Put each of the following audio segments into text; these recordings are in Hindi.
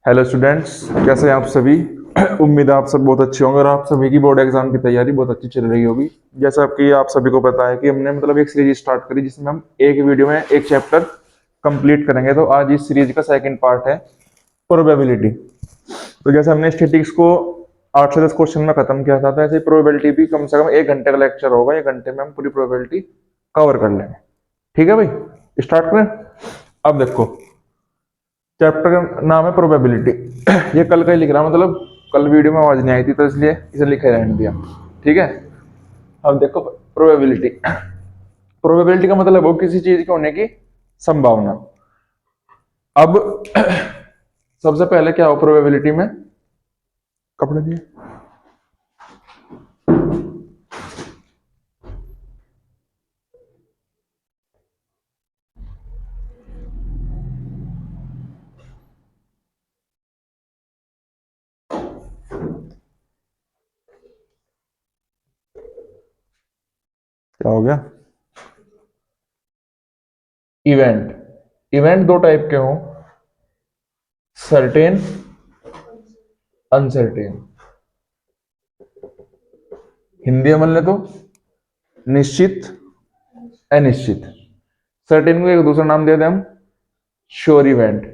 हेलो स्टूडेंट्स, कैसे हैं आप सभी। उम्मीद है आप सब बहुत अच्छे होंगे और आप सभी की बोर्ड एग्जाम की तैयारी बहुत अच्छी चल रही होगी। जैसा कि आप सभी को पता है कि हमने एक सीरीज स्टार्ट करी जिसमें हम एक वीडियो में एक चैप्टर कंप्लीट करेंगे। तो आज इस सीरीज का सेकंड पार्ट है प्रोबेबिलिटी। तो जैसे हमने स्टैटिस्टिक्स को 8 से 10 क्वेश्चन में खत्म किया था, तो ऐसे प्रोबेबिलिटी भी कम से कम 1 घंटे का लेक्चर होगा। 1 घंटे में हम पूरी प्रोबेबिलिटी कवर कर लेंगे। ठीक है भाई, स्टार्ट करें। अब देखो, चैप्टर का नाम है प्रोबेबिलिटी। ये कल का ही लिख रहा, कल वीडियो में आवाज नहीं आई थी तो इसलिए इसे लिखे रहने दिया। ठीक है। अब देखो, प्रोबेबिलिटी। प्रोबेबिलिटी का मतलब हो किसी चीज के होने की संभावना। अब सबसे पहले क्या हो प्रोबेबिलिटी में, कपड़े दिए क्या हो गया। इवेंट, इवेंट दो टाइप के हों, सर्टेन, अनसर्टेन। हिंदी में ले तो निश्चित, अनिश्चित। सर्टेन को एक दूसरा नाम दे दें हम, श्योर इवेंट।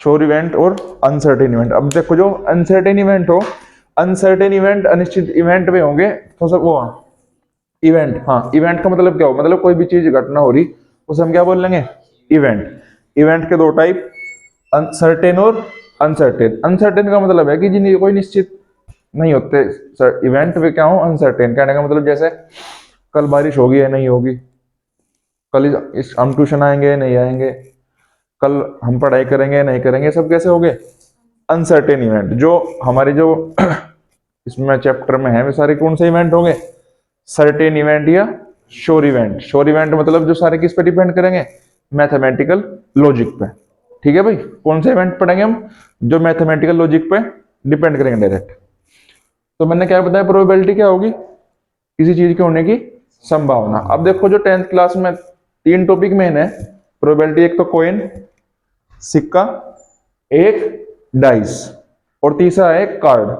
श्योर इवेंट और अनसर्टेन इवेंट। अब देखो, जो अनसर्टेन इवेंट हो, अनसर्टेन इवेंट अनिश्चित इवेंट में होंगे तो सब वो इवेंट। हाँ, इवेंट का मतलब क्या हो, कोई भी चीज घटना हो रही उसे हम क्या बोल लेंगे, इवेंट। इवेंट के दो टाइप, सर्टेन और अनसर्टेन। अनसर्टेन का मतलब है कि जिनकी कोई निश्चित नहीं होते। इवेंट में क्या हो, अनसर्टेन। कहने का मतलब जैसे कल बारिश होगी या नहीं होगी, कल हम ट्यूशन आएंगे नहीं आएंगे, कल हम पढ़ाई करेंगे नहीं करेंगे, सब कैसे हो गए, अनसर्टेन इवेंट। जो हमारे जो इसमें चैप्टर में है वे सारे कौन से इवेंट होंगे, सर्टेन इवेंट या श्योर इवेंट। श्योर इवेंट मतलब जो सारे किस पे डिपेंड करेंगे, मैथमेटिकल लॉजिक पे। ठीक है भाई, कौन से इवेंट पढ़ेंगे हम, जो मैथमेटिकल लॉजिक पे डिपेंड करेंगे डायरेक्ट। तो मैंने क्या बताया, प्रोबेबिलिटी क्या होगी, किसी चीज के होने की संभावना। अब देखो, जो 10th क्लास में 3 टॉपिक मेन है प्रोबेबिलिटी, एक तो कॉइन, सिक्का, एक डाइस, और तीसरा है कार्ड।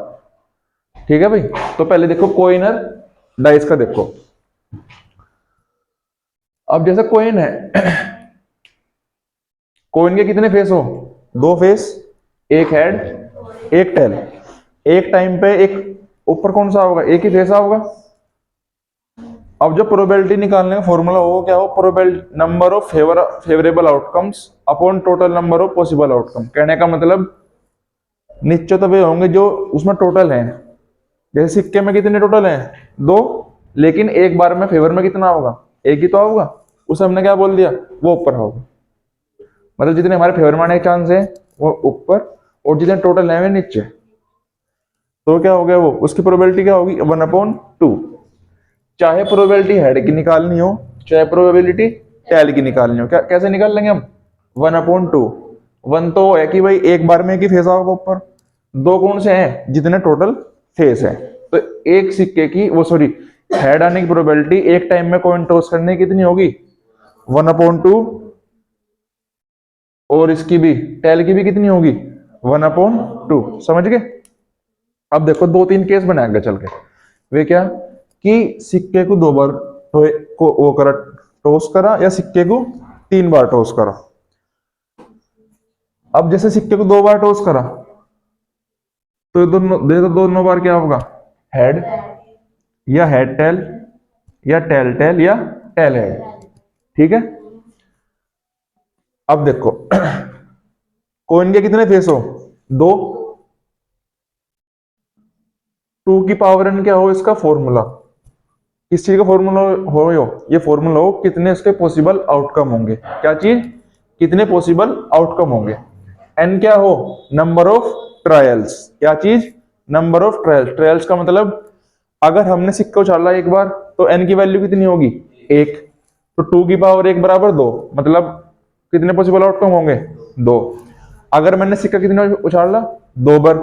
ठीक है भाई। तो पहले देखो कॉइन और डाइस का देखो। अब जैसे कॉइन है, कॉइन के कितने फेस हो, 2 फेस, एक हेड एक टेल। एक टाइम पे एक ऊपर कौन सा होगा, एक ही फेस होगा। अब जो प्रोबेबिलिटी निकालने का फॉर्मूला हो क्या हो, probability number of favourable outcomes upon total number of possible outcome. कहने का मतलब निश्चित तो वे होंगे जो उसमें टोटल हैं। जैसे सिक्के में कितने टोटल हैं, 2, लेकिन एक बार में फेवर में कितना होगा, एक ही तो होगा। उसे हमने क्या बोल दिया, वो ऊपर होगा। मतलब जितने हमारे फेवर में आने के चांस है वो ऊपर, और जितने टोटल है वे नीचे। तो क्या हो गया, वो उसकी प्रोबेबिलिटी क्या होगी, 1/2। चाहे प्रोबेबिलिटी हेड की निकालनी हो, चाहे प्रोबेबिलिटी टेल की निकालनी हो, क्या कैसे निकाल लेंगे हम, 1/2। 1 तो है कि भाई एक बार में एक ही फेस होगा ऊपर, 2 कौन से हैं, जितने टोटल फेस है। तो एक सिक्के की वो सॉरी हेड आने की प्रोबेबिलिटी एक टाइम में कॉइन टॉस करने की कितनी होगी, 1/2। और इसकी भी टेल की भी कितनी होगी, 1/2। समझ गए। अब देखो 2-3 केस बनाएंगे चल के। वे क्या, कि सिक्के को 2 बार को वो करा, टॉस करा, या सिक्के को 3 बार टॉस करा। अब जैसे सिक्के को 2 बार टॉस करा तो दोनों बार क्या होगा, हेड या हेड टेल, या टेल टेल, या टेल हेड। ठीक है। अब देखो कॉइन के कितने फेस हो, 2। 2 की पावर n क्या हो इसका फॉर्मूला, किस चीज का फॉर्मूला हो, ये फॉर्मूला हो कितने इसके पॉसिबल आउटकम होंगे। क्या चीज, कितने पॉसिबल आउटकम होंगे। n क्या हो, नंबर ऑफ ट्रायल्स। क्या चीज, नंबर ऑफ ट्रायल्स। ट्रायल्स का मतलब अगर हमने सिक्का उछाला एक बार तो n की वैल्यू कितनी होगी, 1। तो 2 की पावर 1 बराबर 2, मतलब कितने पॉसिबल आउटकम होंगे, 2। अगर मैंने सिक्का कितने उछाला, 2 बार,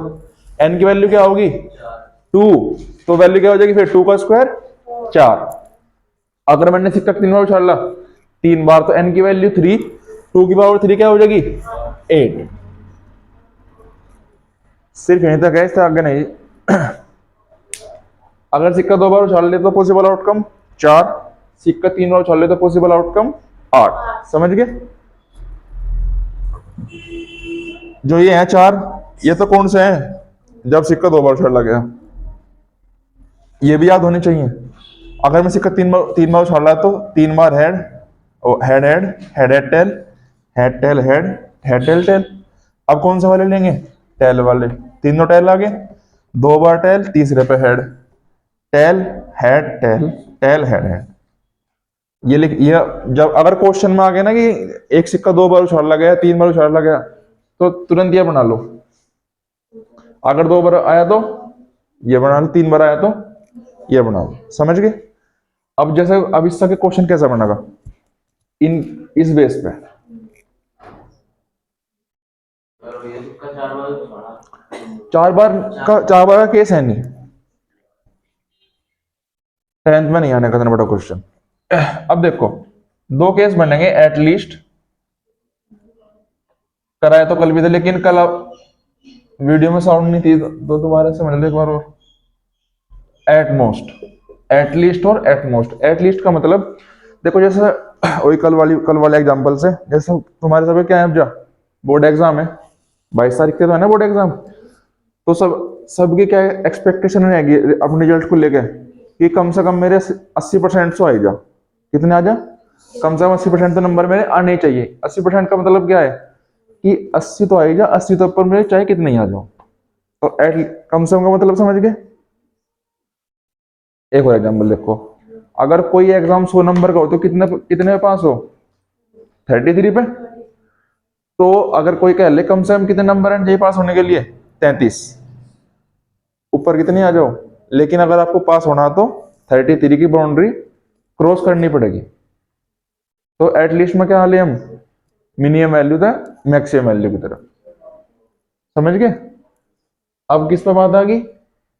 n की वैल्यू क्या होगी, 2। तो वैल्यू क्या हो जाएगी फिर, 2 का स्क्वायर 4। अगर मैंने सिक्का 3 बार उछाला, 3 बार, तो n की वैल्यू 3। 2 की पावर 3 क्या हो जाएगी 8। सिर्फ यहीं तक है, इससे आगे नहीं। अगर सिक्का 2 बार उछाल ले तो पॉसिबल आउटकम 4, सिक्का 3 बार उछाल ले तो पॉसिबल आउटकम 8। समझ गए? जो ये है 4, ये तो कौन से हैं जब सिक्का 2 बार उछाला गया, ये भी याद होने चाहिए। अगर मैं सिक्का 3 बार उछाला तो 3 बार head, head head head head tail, head tail head, head tail tail. अब कौन से वाले लेंगे? टेल वाले। तीनों टेल आ गए, 2 बार टेल, तीसरे पे head, tail head tail, tell head head. ये लिख, ये जब अगर क्वेश्चन में आ गया ना कि एक सिक्का 2 बार उछाला गया, 3 बार उछाला गया, तो तुरंत ये बना लो। अगर 2 बार आया तो ये बना लो, 3 बार आया तो ये बना लो। समझ गए? अब जैसे अब इसका क्वेश्चन कैसा बनेगा इन इस बेस पे, 4 बार का केस है नहीं, 10th में नहीं आने का इतना बड़ा क्वेश्चन। अब देखो 2 केस बनेंगे एटलीस्ट, कराया तो कल भी था लेकिन कल वीडियो में साउंड नहीं थी, तो दोबारा से समझ लो एक बार और। एटमोस्ट, एटलीस्ट और एटमोस्ट। एटलीस्ट का मतलब देखो जैसे वही कल वाले एग्जांपल से, जैसे तुम्हारे सब क्या है, अब जा बोर्ड एग्जाम है 22 तारीख के तो है ना बोर्ड एग्जाम, तो सबकी क्या एक्सपेक्टेशन रहेगी अपने रिजल्ट को लेके कि कम से कम मेरे 80% तो आ जा। कितने आ जा? कम से कम 80% तो नंबर मेरे आने ही चाहिए। 80% का मतलब क्या है कि 80 तो आ ही जा, 80 तो ऊपर मेरे चाहे कितने ही आ जाओ। तो कम से कम का मतलब समझ गए? एक और एग्जाम्पल देखो, अगर कोई एग्जाम 100 नंबर का हो तो कितने कितने में पास हो? 33 पे। तो अगर कोई कह ले कम से कम कितने नंबर हैं चाहिए पास होने के लिए? 33, ऊपर कितने आ जाओ। लेकिन अगर आपको पास होना तो 33 की बाउंड्री क्रॉस करनी पड़ेगी। तो एटलीस्ट में क्या हाल है, हम मिनिमम वैल्यू था मैक्सिमम वैल्यू की तरफ। समझ गए? अब किस पे बात आ गई?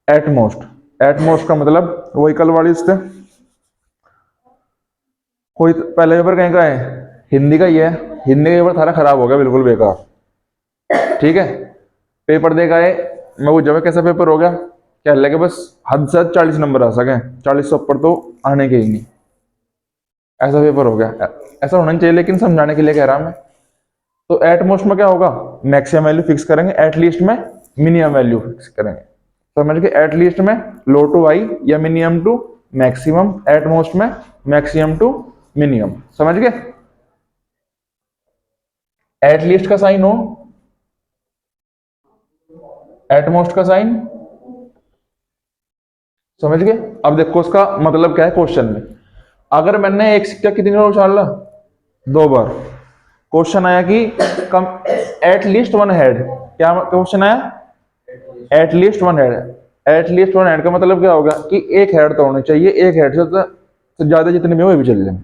एटमोस्ट। एटमोस्ट का मतलब वही कल वाली उससे कोई पहले पेपर कहीं का है, हिंदी का ही है। हिंदी का पेपर थारा खराब हो गया, बिल्कुल बेकार। ठीक है, पेपर देखा है, मैं वो जब कैसा पेपर हो गया, क्या लगे बस हद से 40 नंबर आ सके, 40 से ऊपर तो आने के ही नहीं, ऐसा पेपर हो गया। ऐसा होना चाहिए, लेकिन समझाने के लिए कह रहा मैं। तो एटमोस्ट में क्या होगा? मैक्सिमम वैल्यू फिक्स करेंगे, एटलीस्ट में मिनिमम वैल्यू फिक्स करेंगे। समझ के? एटलीस्ट में लो टू हाई या मिनिमम टू मैक्सिमम, एटमोस्ट में मैक्सिमम टू मिनिमम। समझ गए? एटलीस्ट का साइन हो, एटमोस्ट का साइन। समझ गए? अब देखो उसका मतलब क्या है क्वेश्चन में। अगर मैंने एक सिक्का कितनी बार उछाला? 2 बार। क्वेश्चन आया कि कम एटलीस्ट वन हेड। क्या क्वेश्चन आया? At least one head. At least one head का मतलब क्या होगा कि एक हेड तो होना चाहिए, एक हेड से तो ज्यादा जितने भी हो भी चल जाए।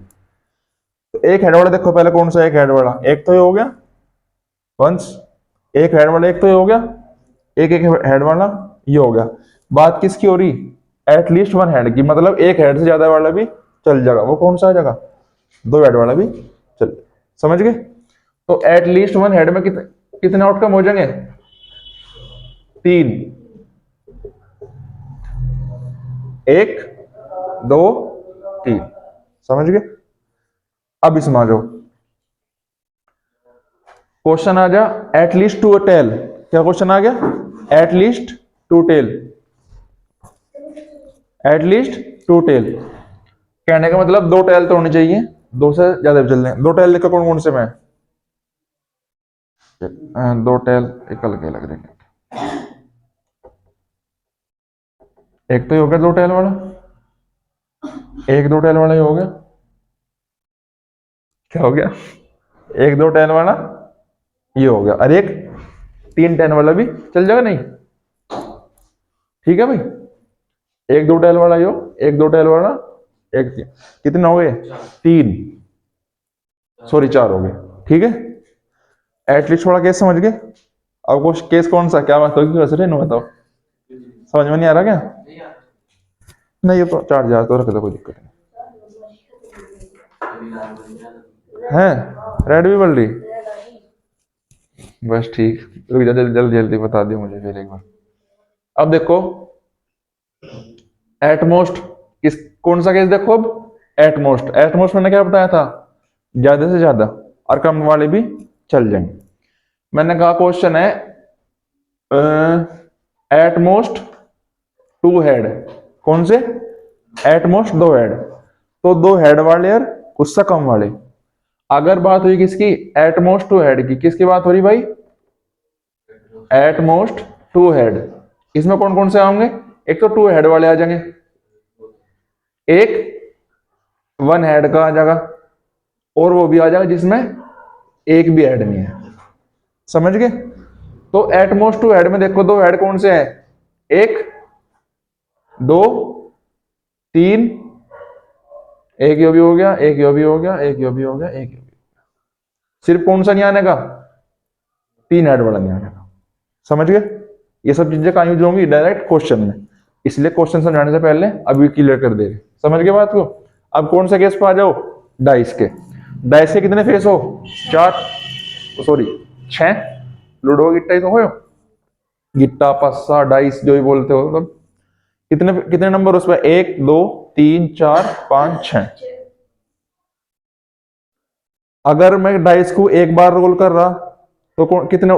तो एक हेड वाला देखो पहले कौन सा एक हेड वाला, एक तो ये हो गया वंस, एक हेड वाला एक तो ये हो गया, एक एक हेड वाला ये हो गया। बात किसकी हो रही? एटलीस्ट वन हेड की, मतलब एक हेड से ज्यादा वाला भी चल जाएगा। वो कौन सा आ जाएगा? 2 हेड वाला भी चल। समझ गए? तो एटलीस्ट वन हेड में कितने आउटकम हो जाएंगे? 3, 1 2 3। समझ गए? अब इसमें आ जाओ, क्वेश्चन आ गया एटलीस्ट टू टेल। क्या क्वेश्चन आ गया? At least to tell, at least to tell. कहने का मतलब 2 टेल तो होनी चाहिए, 2 से ज्यादा भी चल रहे हैं। 2 टेल लिखा कौन कौन से में? 2 टेल एक अलग लग रहे हैं। एक तो ये हो गया 2 टेल वाला, एक 2 टेल वाला ये हो गया। क्या हो गया? एक 2 टेल वाला ये हो गया, और एक 3 टेल वाला भी चल जाएगा। नहीं ठीक है भाई, एक 2 टेल वाला यो, एक 2 टेल वाला, एक 3। कितने हो गए? 3, सॉरी 4 हो गए। ठीक है, एटलीस्ट वाला केस समझ गए। अब वो केस कौन सा, क्या बात होगी वैसे नहीं बताओ, समझ में नहीं आ रहा क्या? नहीं ये तो 4000 तो रख दो, कोई दिक्कत नहीं है। रेड भी बढ़ रही बस ठीक। रुक जा, जल्दी जल्दी जल्दी बता दियो मुझे फिर एक बार। अब देखो एटमोस्ट, किस कौन सा केस देखो अब, एटमोस्ट। एटमोस्ट मैंने क्या बताया था, ज्यादा से ज्यादा, और कम वाले भी चल जाएंगे। मैंने कहा क्वेश्चन है एटमोस्ट टू हेड, कौन से, एटमोस्ट दो हेड, तो दो हेड वाले और उससे कम वाले। अगर बात हुई किसकी, एटमोस्ट टू हेड की, किसकी बात हो रही भाई, एटमोस्ट टू हेड। इसमें कौन कौन से आएंगे, एक तो टू हेड वाले आ जाएंगे, एक वन हेड का आ जाएगा, और वो भी आ जाएगा जिसमें एक भी हेड नहीं है। समझ गए। तो एटमोस्ट टू हेड में देखो दो हेड कौन से हैं, एक, दो, तीन, एक यो भी हो गया, एक यो भी हो गया, एक यो भी हो गया, एक यो भी। सिर्फ कौन सा नहीं आने का, तीन हेड वाला नहीं आने का। समझ गए। ये सब चीजें कहाँ यूज होंगी, डायरेक्ट क्वेश्चन में, इसलिए क्वेश्चन समझाने से पहले अभी क्लियर कर दे रहे। समझ गए बात को। अब कौन सा केस पे आ जाओ, डाइस के। डाइस के कितने फेस हो, चार, सॉरी छह। लूडो गिट्टा ही तो हो, गिट्टा पस्सा डाइस जो भी बोलते हो सब। कितने कितने नंबर उसमें, एक, दो, तीन, चार, पांच, छह। अगर मैं डाइस को एक बार रोल कर रहा तो कितने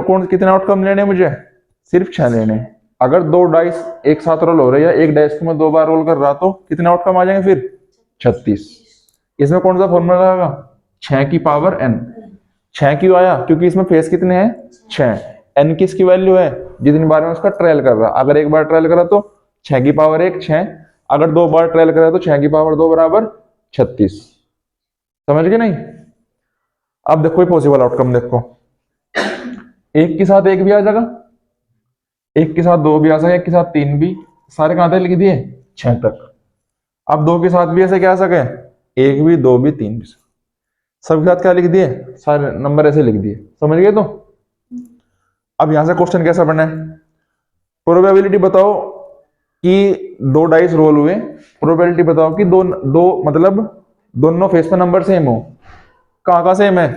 आउटकम लेने हैं मुझे, सिर्फ छह लेने हैं। अगर दो डाइस एक साथ रोल हो रहे हैं या एक डाइस को मैं दो बार रोल कर रहा तो कितने आउटकम आ जाएंगे फिर, 36। इसमें कौन सा फॉर्मूला आएगा, छह की पावर एन। छह क्यों आया, क्योंकि इसमें फेस कितने हैं, छह। एन किसकी वैल्यू है, जितनी बार में उसका ट्रायल कर रहा। अगर एक बार ट्रायल करा तो छह की पावर एक, छह। अगर दो बार ट्रायल करा तो छह की पावर दो बराबर 36। समझ गए नहीं। अब देखो ये पॉसिबल आउटकम देखो, एक के साथ एक भी आ जाएगा, एक के साथ दो भी आ सके, एक के साथ तीन भी। सारे कहां तक लिख दिए, छह तक। अब दो के साथ भी ऐसे क्या आ सके, एक भी, दो भी, तीन भी। सबके साथ क्या लिख दिए, सारे नंबर ऐसे लिख दिए। समझ गए। तो अब यहां से क्वेश्चन कैसा बना है, प्रोबेबिलिटी बताओ कि दो डाइस रोल हुए, प्रोबेबिलिटी बताओ कि दो दो मतलब दोनों फेस पे नंबर सेम हो। कहाँ का सेम है,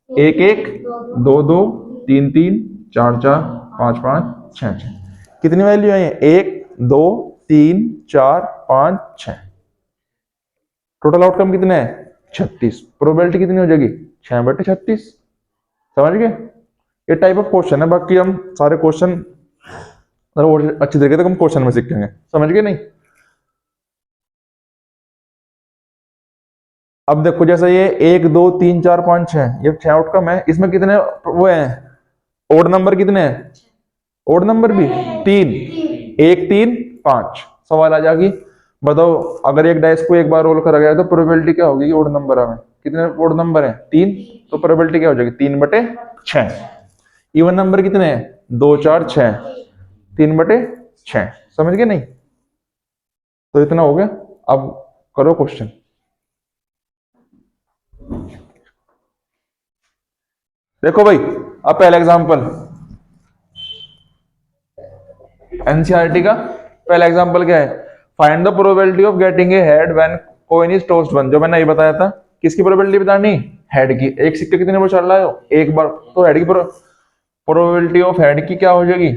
एक एक, दो दो, तीन तीन, चार चार, पांच पांच, छह छह। कितनी वैल्यू है, एक, दो, तीन, चार, पांच, छह। टोटल आउटकम कितने हैं, 36। प्रोबेबिलिटी कितनी हो जाएगी, 6/36। समझ गए। ये टाइप ऑफ क्वेश्चन है, बाकी हम सारे क्वेश्चन और अच्छी तरीके से हम क्वेश्चन में सीखेंगे। समझ गए नहीं। अब देखो जैसे ये एक, दो, तीन, चार, पांच, छह, ये छह आउटकम है। इसमें कितने वो हैं, ओड नंबर कितने हैं, ओड नंबर भी तीन, एक, तीन, पांच। सवाल आ जाएगी, बताओ अगर एक डाइस को एक बार रोल करा गया तो प्रोबेबिलिटी क्या होगी, ओड नंबर में कितने ओड नंबर है, तीन। तो प्रोबेबिलिटी क्या हो जाएगी, 3/6। इवन नंबर कितने हैं, दो, चार, छह, 3/6। समझ गए नहीं। तो इतना हो गया। अब करो क्वेश्चन। देखो भाई, अब पहला एग्जांपल एनसीईआरटी का पहला एग्जांपल क्या है, find the probability of getting a head when coin is tossed one. जो मैंने ये बताया था, किसकी प्रोबेबिलिटी बतानी, हेड की। एक सिक्के कितने बार चल रहा है, एक बार। तो हेड की प्रोबेबिलिटी ऑफ हेड की क्या हो जाएगी,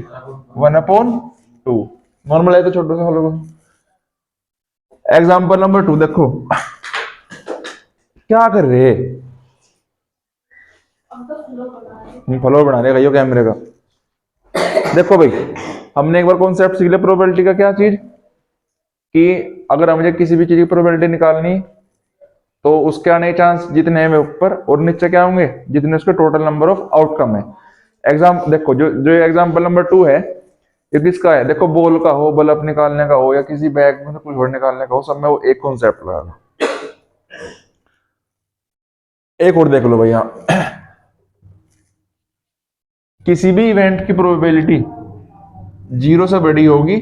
1/2। नॉर्मल है तो छोटे से फॉलो। एग्जांपल नंबर 2 देखो, क्या कर रहे, फॉलो बना रहे हो कैमरे का। देखो भाई, हमने एक बार कॉन्सेप्ट सीख लिया प्रोबेबिलिटी का, क्या चीज, कि अगर मुझे किसी भी चीज की प्रोबेबिलिटी निकालनी तो उसके आने के चांस जितने हैं ऊपर, और नीचे क्या होंगे, जितने उसके टोटल नंबर ऑफ आउटकम है। एग्जाम देखो, जो जो एग्जांपल नंबर 2 है, ये किसका है, देखो बॉल का हो, बल्ब निकालने का हो, या किसी बैग में से कुछ और निकालने का हो, सब में वो एक कॉन्सेप्ट लगा। एक और देख लो भैया, किसी भी इवेंट की प्रोबेबिलिटी 0 से बड़ी होगी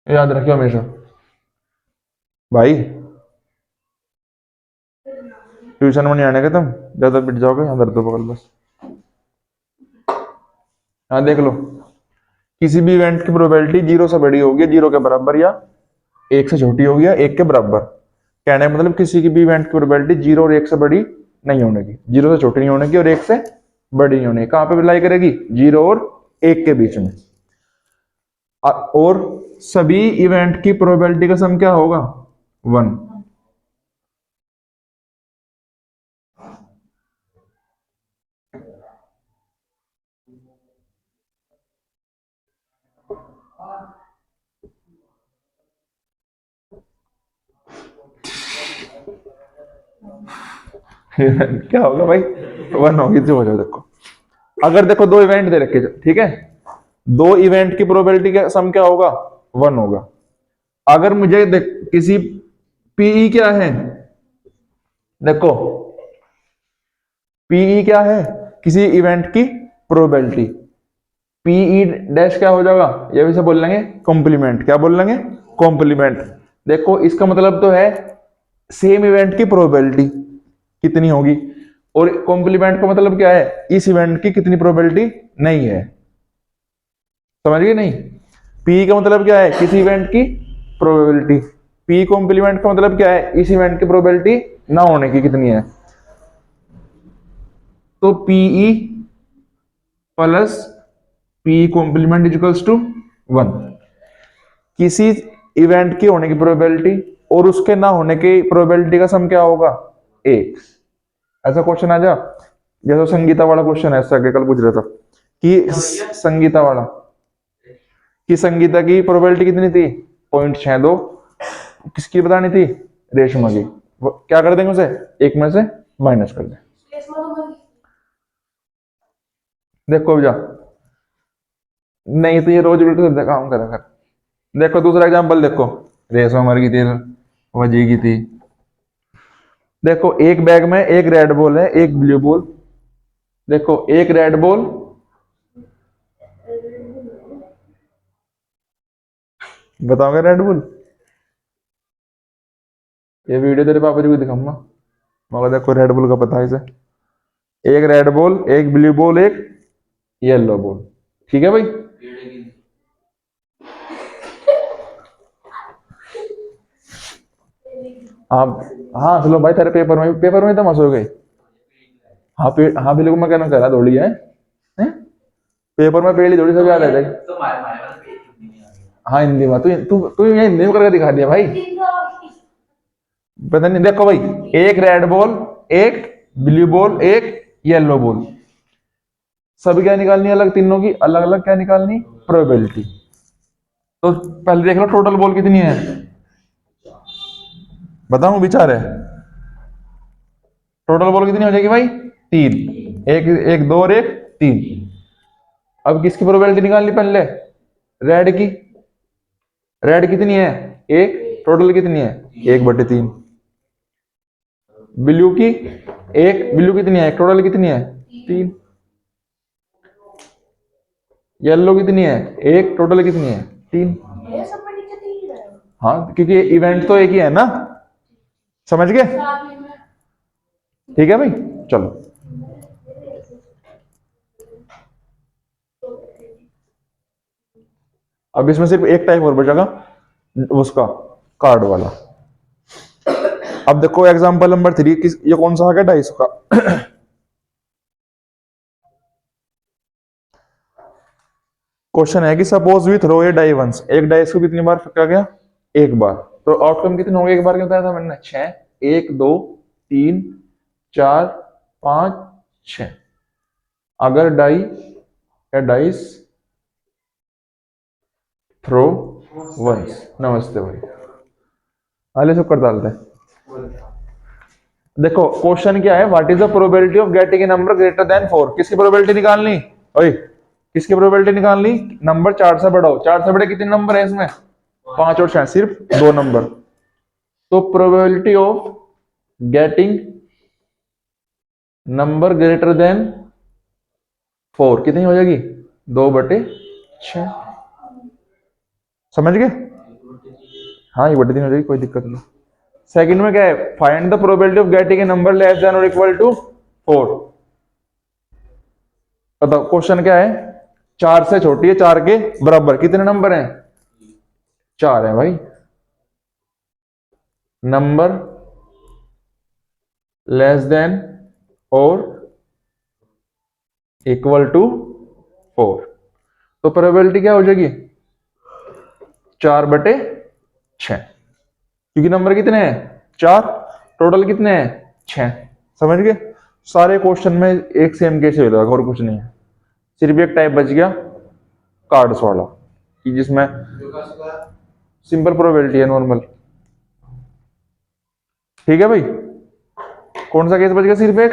याद रखियो हमेशा भाई। ट्यूशन में नहीं आने के तुम, ज्यादा बिट जाओगे, यहाँ दर्द पकड़ बस। हाँ देख लो, किसी भी इवेंट की प्रोबेबिलिटी 0 से बड़ी होगी, 0 के बराबर या एक से छोटी होगी या एक के बराबर। कहने का मतलब किसी की भी इवेंट की प्रोबेबिलिटी 0 और 1 से बड़ी नहीं होने की, 0 से छोटी नहीं होने की और 1 से बड़ी नहीं होने की। कहां पे अप्लाई करेगी? 0 और 1 के बीच में। और सभी इवेंट की प्रोबेबिलिटी का सम क्या होगा? 1। क्या होगा भाई? 1 होगी जो हो जाए। देखो अगर देखो दो इवेंट दे रखे, ठीक है, दो इवेंट की प्रोबेबिलिटी का सम क्या होगा? 1 होगा। अगर मुझे किसी पीई क्या है, देखो पीई क्या है? किसी इवेंट की प्रोबेबिलिटी। पीई डैश क्या हो जाएगा? ये भी से बोल लेंगे कॉम्प्लीमेंट। क्या बोल लेंगे? कॉम्प्लीमेंट। देखो इसका मतलब तो है सेम इवेंट की प्रोबेबिलिटी कितनी होगी, और कॉम्प्लीमेंट का मतलब क्या है? इस इवेंट की कितनी प्रोबेबिलिटी नहीं है। समझ गए नहीं? पी का मतलब क्या है? किसी इवेंट की प्रोबेबिलिटी। पी कॉम्प्लीमेंट का मतलब क्या है? इस इवेंट की प्रोबेबिलिटी ना होने की कितनी है। तो P E plus P complement is equals to 1। किसी इवेंट की होने की प्रोबेबिलिटी और उसके ना होने की प्रोबेबिलिटी का सम क्या होगा? 1। ऐसा क्वेश्चन आ जा, जैसा संगीता वाला क्वेश्चन है, ऐसा कल पूछ रहा था कि संगीता वाला, कि संगीता की प्रोबेबिलिटी कितनी थी? 0.62। किसकी बतानी थी? रेशमा की। क्या कर देंगे उसे? एक में से माइनस कर दें। देखो भैया, नहीं तो ये रोज उल्टे काम करा कर। देखो दूसरा एग्जांपल देखो, रेशमा मर गई थी, वजी की थी। देखो एक बैग में एक रेड बॉल है, एक ब्लू बॉल। देखो एक रेड बॉल, बताओगे रेड बॉल? ये वीडियो तेरे पापा जी को दिखाऊंगा, मगर देखो रेड बॉल का पता है इसे। एक रेड बॉल, एक ब्लू बॉल, एक येलो बॉल। ठीक है भाई? हाँ हाँ, चलो भाई तेरे पेपर में तो मस हो गई। हाँ हाँ बिल्कुल, मैं कहना कह रहा थोड़ी है, हैं? पेपर में पहली थोड़ी सब याद है जाए। हाँ हिंदी में तू तू तू ये हिंदी में करके दिखा दिया भाई। पता नहीं। देखो भाई, एक रेड बॉल, एक ब्लू बॉल, एक येलो बॉल। सब क्या निकालनी? अलग, तीनों की अलग अलग क्या निकालनी? प्रोबेबिलिटी। तो पहले देख लो टोटल बॉल कितनी है, बताऊं? विचार है। टोटल बॉल कितनी हो जाएगी भाई? 3। एक एक दो और एक 3। अब किसकी प्रोबेबिलिटी निकालनी पहले? रेड की। रेड कितनी है? एक। टोटल कितनी है? 1/3। ब्लू की एक। ब्लू कितनी है? टोटल कितनी है? 3। येलो कितनी है? एक। टोटल कितनी है? 3। हाँ क्योंकि इवेंट तो एक ही है ना। समझ गए? ठीक है भाई, चलो। अब इसमें सिर्फ एक टाइप और बचेगा, उसका कार्ड वाला। अब देखो एग्जांपल नंबर 3, किस ये कौन सा आ गया? डाइस का। क्वेश्चन है कि suppose we throw a die once. एक डाइस को कितनी बार फेंका गया? एक बार। तो आउटकम कितने होंगे एक बार के? बताया था मैंने 6। 1 2 3 4 5 6। अगर डाई या डाइस थ्रो वंस। नमस्ते भाई, आले सब कर डालते हैं। देखो क्वेश्चन क्या है? What is the probability of getting a number greater than 4? किसकी प्रोबेबिलिटी निकालनी? ओए, किसकी प्रोबेबिलिटी निकालनी? नंबर 4 से बड़ा हो। 4 से बड़े कितने नंबर है इसमें? 5 और 6, सिर्फ 2 नंबर। तो probability of getting number greater than 4 कितनी हो जाएगी? 2/6। समझ गए? हाँ ये 3 हो जाएगी, कोई दिक्कत नहीं। सेकंड में क्या है? Find the probability of getting a number less than और इक्वल टू 4। बताओ क्वेश्चन क्या है? 4 से छोटी है, 4 के बराबर कितने नंबर हैं? 4 है भाई। नंबर लेस देन और इक्वल टू 4। तो प्रोबेबिलिटी क्या हो जाएगी? 4/6, क्योंकि नंबर कितने हैं? 4, टोटल कितने हैं? 6। समझ गए? सारे क्वेश्चन में एक सेम केस होगा और कुछ नहीं है, सिर्फ एक टाइप बच गया कार्ड्स वाला, कि जिसमें सिंपल प्रोबेबिलिटी है, नॉर्मल। ठीक है भाई, कौन सा केस बच गया? सिर्फ एक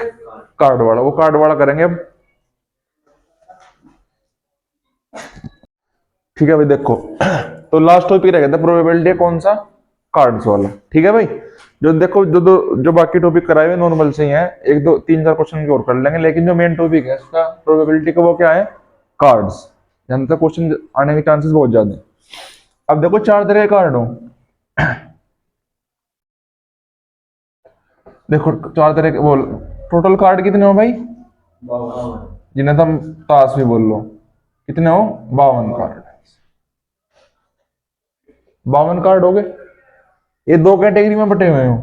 कार्ड वाला, वो कार्ड वाला करेंगे अब। ठीक है भाई, देखो तो लास्ट टॉपिक रह गया था प्रोबेबिलिटी, कौन सा? कार्ड्स वाला। ठीक है भाई, जो देखो जो बाकी टॉपिक कराए हुए नॉर्मल से ही है, एक दो तीन चार क्वेश्चन की और कर लेंगे, लेकिन जो मेन टॉपिक है इसका प्रोबेबिलिटी का, वो क्या है? कार्ड्स। जहां तक क्वेश्चन आने के चांसेस बहुत ज्यादा है। अब देखो चार तरह के कार्ड हो, देखो चार तरह के बोल, टोटल कार्ड कितने हो भाई? जिन्हें तुम ताश भी बोल लो, कितने हो? 52 कार्ड। 52 कार्ड हो गए। ये दो कैटेगरी में बटे हुए हो,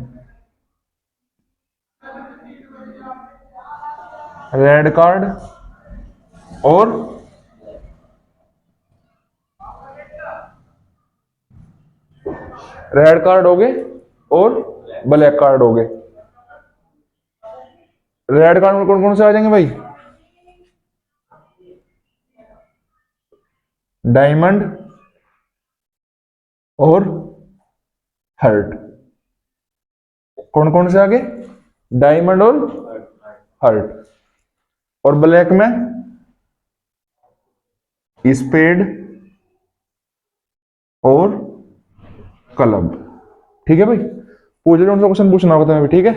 रेड कार्ड और रेड कार्ड हो गए और ब्लैक कार्ड हो गए। रेड कार्ड में कौन कौन से आ जाएंगे भाई? डायमंड और हर्ट। कौन कौन से आगे? डायमंड और हर्ट। और ब्लैक में स्पेड और क्लब। ठीक है भाई, पूछ लो, उनसे क्वेश्चन पूछना होगा तुम्हें भी। ठीक है,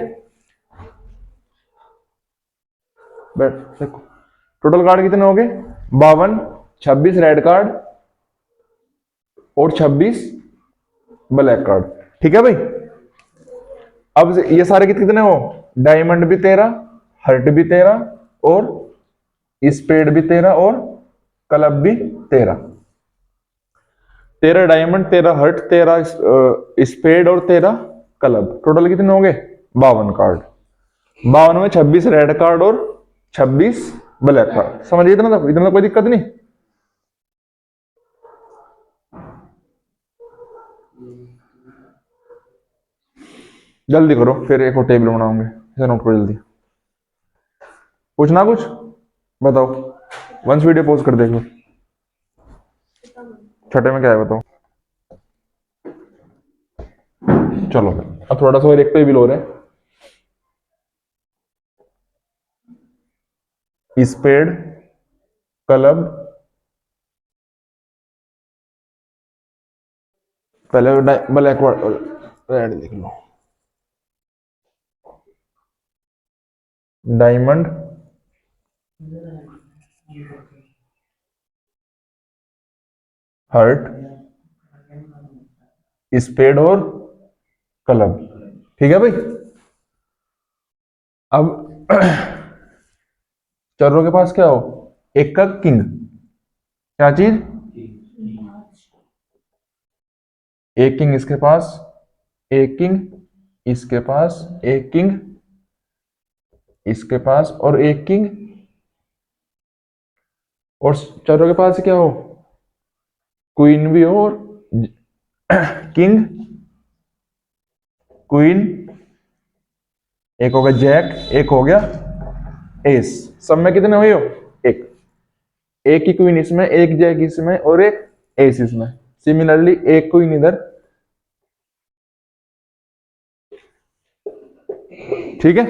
बैठ देखो, टोटल कार्ड कितने हो गए? 52। 26 रेड कार्ड और 26 ब्लैक कार्ड। ठीक है भाई, अब ये सारे कितने हो? डायमंड भी 13, हर्ट भी 13 और स्पेड भी 13 और क्लब भी 13। 13 डायमंड, 13 हर्ट, 13 स्पेड और 13 क्लब, टोटल कितने हो गए? 52 कार्ड। 52 में 26 रेड कार्ड और 26 ब्लैक कार्ड। समझिए, इतना तो कोई दिक्कत नहीं। जल्दी करो, फिर एक और टेबल बनाओगे, इसे नोट करो जल्दी। पूछना कुछ? बताओ, वंस वीडियो पोज कर देखो। छठे में क्या है बताओ? चलो अब थोड़ा सा और एक टेबल और है, स्पेड, क्लब, पहले ब्लैक रेड लिख लो, डायमंड, हर्ट, स्पेड और क्लब। ठीक है भाई, अब चर्रों के पास क्या हो? एक का किंग, क्या चीज? एक किंग इसके पास, एक किंग इसके पास, एक किंग इसके पास और एक किंग, और चारों के पास क्या हो? क्वीन भी हो और किंग, क्वीन, एक हो गया जैक, एक हो गया एस। सब में कितने हुए हो? एक। एक ही क्वीन इसमें, एक जैक इसमें और एक एस इसमें। सिमिलरली एक क्वीन इधर। ठीक है,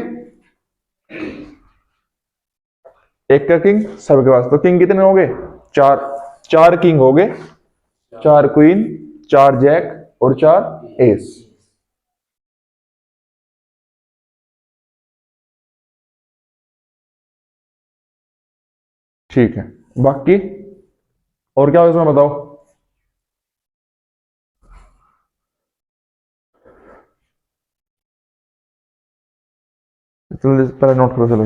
एक का किंग सबके पास, तो किंग कितने हो गए? चार। चार किंग हो गए, चार क्वीन, चार जैक और चार एस। ठीक है, बाकी और क्या हो इसमें बताओ? चलो पहले नोट करो, चलो।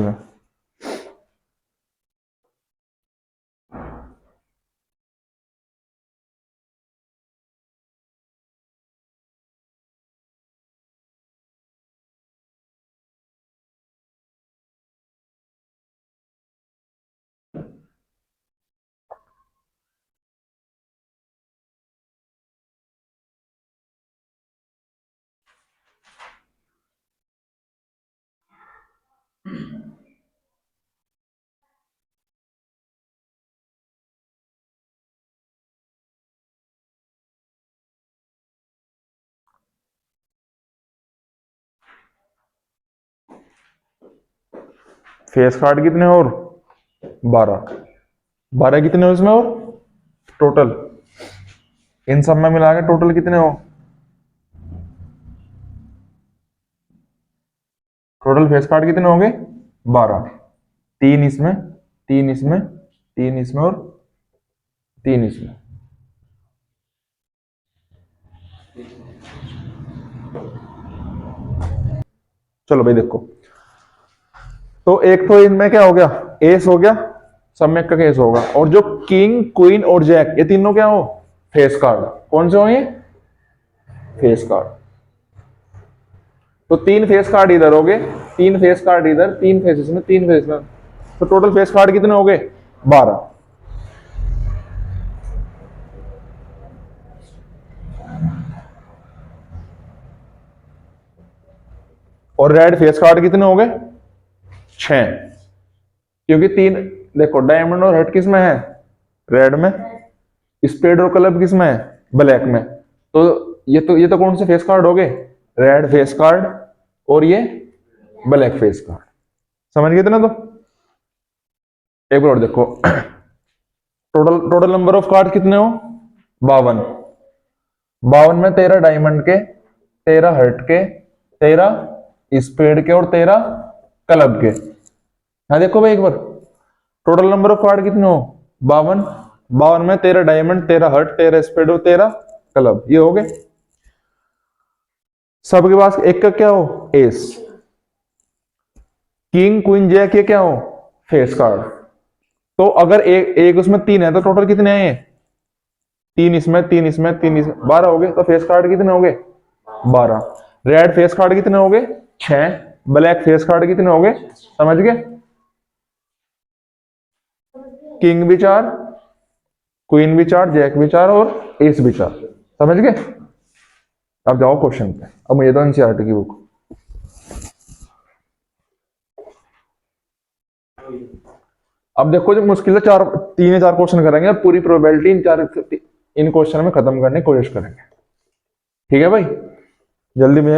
फेस कार्ड कितने और 12, 12 कितने हो इसमें और टोटल, इन सब में मिला के टोटल कितने हो, टोटल फेस कार्ड कितने होंगे 12, तीन इसमें, तीन इसमें, तीन इसमें और तीन इसमें। चलो भाई देखो, तो एक तो इनमें क्या हो गया, एस हो गया, सम्यक का केस होगा, और जो किंग क्वीन और जैक ये तीनों क्या हो, फेस कार्ड। कौन से हो ये, फेस कार्ड। तो तीन फेस कार्ड इधर हो गए, तीन फेस कार्ड इधर, तीन फेस में, तीन फेस में, तो टोटल फेस कार्ड कितने हो गए 12। और रेड फेस कार्ड कितने हो गए 6, क्योंकि तीन, देखो डायमंड और हर्ट किस में है, रेड में, स्पेड और क्लब किस में है, ब्लैक में। तो ये तो कौन से फेस कार्ड हो गए, रेड फेस कार्ड और ये ब्लैक फेस कार्ड। समझ गए थे ना। तो एक बार और देखो, total total number of card कितने हो 52, 52 में 13 डायमंड के, 13 हर्ट के, 13 स्पेड के और 13 क्लब के। हाँ देखो भाई एक बार, टोटल नंबर ऑफ कार्ड कितने हो 52, 52 में 13 डायमंड, 13 हर्ट, 13 स्पेड और 13 क्लब, ये हो गए। सबके पास एक का क्या हो एस, किंग क्वीन जैक ये क्या हो फेस कार्ड। तो अगर एक उसमें तीन है तो टोटल कितने हैं ये, तीन इसमें, तीन इसमें, तीन इसमें, 12 हो गए। तो फेस कार्ड कितने हो गए 12। रेड फेस कार्ड कितने हो गए 6, ब्लैक फेस कार्ड कितने हो गए, समझ गए, किंग भी 4, क्वीन भी 4, जैक भी 4 और एस भी 4, समझ गए। अब जाओ क्वेश्चन पे, अब मुझे तो एनसीईआरटी की बुक। अब देखो जो मुश्किल से 3 या 4 क्वेश्चन करेंगे और पूरी प्रोबेबिलिटी इन क्वेश्चन में खत्म करने की कोशिश करेंगे, ठीक है भाई। जल्दी में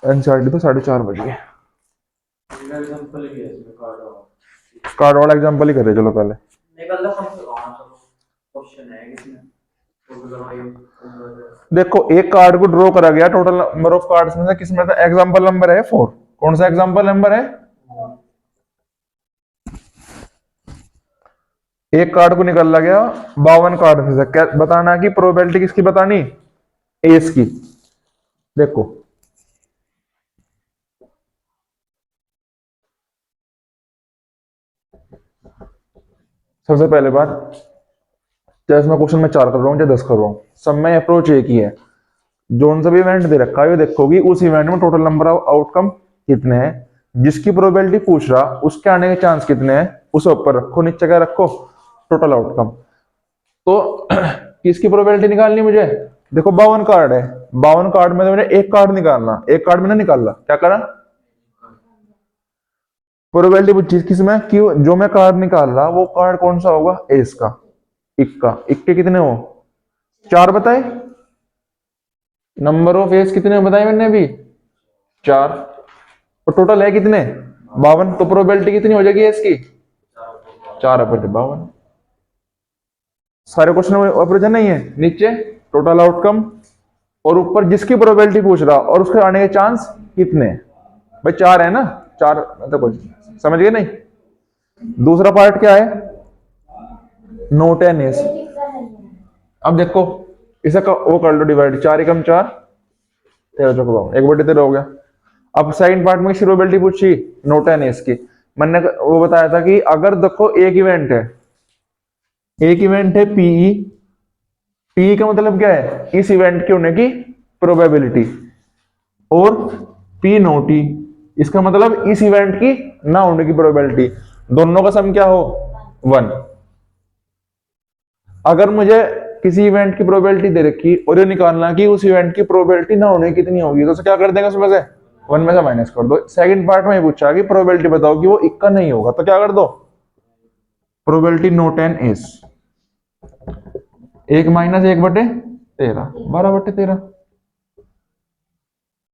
एनसीईआरटी तो 4:30 बज गए। कार्ड वाला एग्जांपल ही करे चलो पहले। देखो एक कार्ड को ड्रॉ करा गया, टोटल नंबर ऑफ कार्ड्स में से किसमें था, एग्जांपल नंबर है 4। कौन सा एग्जांपल नंबर है, एक कार्ड को निकाला गया 52 कार्ड में से, क्या बताना कि प्रोबेबिलिटी किसकी बतानी, एस की। देखो सबसे पहले बात, चाहे इसमें क्वेश्चन में 4 कर रहा हूँ चाहे 10 कर रहा हूँ, सब में अप्रोच एक ही है। जोन सा भी इवेंट दे रखा है देखो कि उस इवेंट में टोटल नंबर ऑफ आउटकम कितने हैं, जिसकी प्रोबेबिलिटी पूछ रहा उसके आने के चांस कितने हैं, उसे ऊपर रखो, नीचे क्या रखो टोटल आउटकम। तो किसकी प्रोबेबिलिटी निकालनी मुझे, देखो 52 कार्ड है, 52 कार्ड में तो मैंने एक कार्ड निकालना, एक कार्ड मैंने निकाला, क्या करा प्रोबेबिलिटी पूछी किसमें कि जो मैं कार्ड निकाल रहा वो कार्ड कौन सा होगा, एस का, इक्का, इक्के कितने हो 4 बताए, नंबर ऑफ एस कितने बताए मैंने अभी 4, और टोटल है कितने 52, तो प्रोबेबिलिटी कितनी हो जाएगी एस की 4/52। सारे क्वेश्चन ऑपरेशन नहीं है, नीचे टोटल आउटकम और ऊपर जिसकी प्रोबेबिलिटी पूछ रहा और उसके आने के चांस कितने, भाई 4 है ना, 4 मतलब कुछ समझ गए नहीं। दूसरा पार्ट क्या है, नोट एन एस। अब देखो इसे वो कर लो डिवाइड, 4 एकम 4, 13 चौको 1/13 हो गया। अब सेकंड पार्ट में प्रोबेबिलिटी पूछी नोट एन एस की, मैंने वो बताया था कि अगर देखो एक इवेंट है, एक इवेंट है पीई, पीई का मतलब क्या है, इस इवेंट के होने की प्रोबेबिलिटी, और पी नोट ई इसका मतलब इस इवेंट की ना होने की प्रोबेबिलिटी, दोनों का सम क्या हो 1। अगर मुझे किसी इवेंट की प्रोबेबिलिटी दे रखी और ये निकालना कि उस इवेंट की प्रोबेबिलिटी ना होने की कितनी होगी, तो क्या कर देंगे उसमें से वन में से माइनस कर दो। सेकंड पार्ट में ये पूछा कि प्रोबेबिलिटी बताओ कि वो इक्का नहीं होगा, तो क्या कर दो, प्रोबेबिलिटी नोट एन इज 1 - 1/13, 12/13।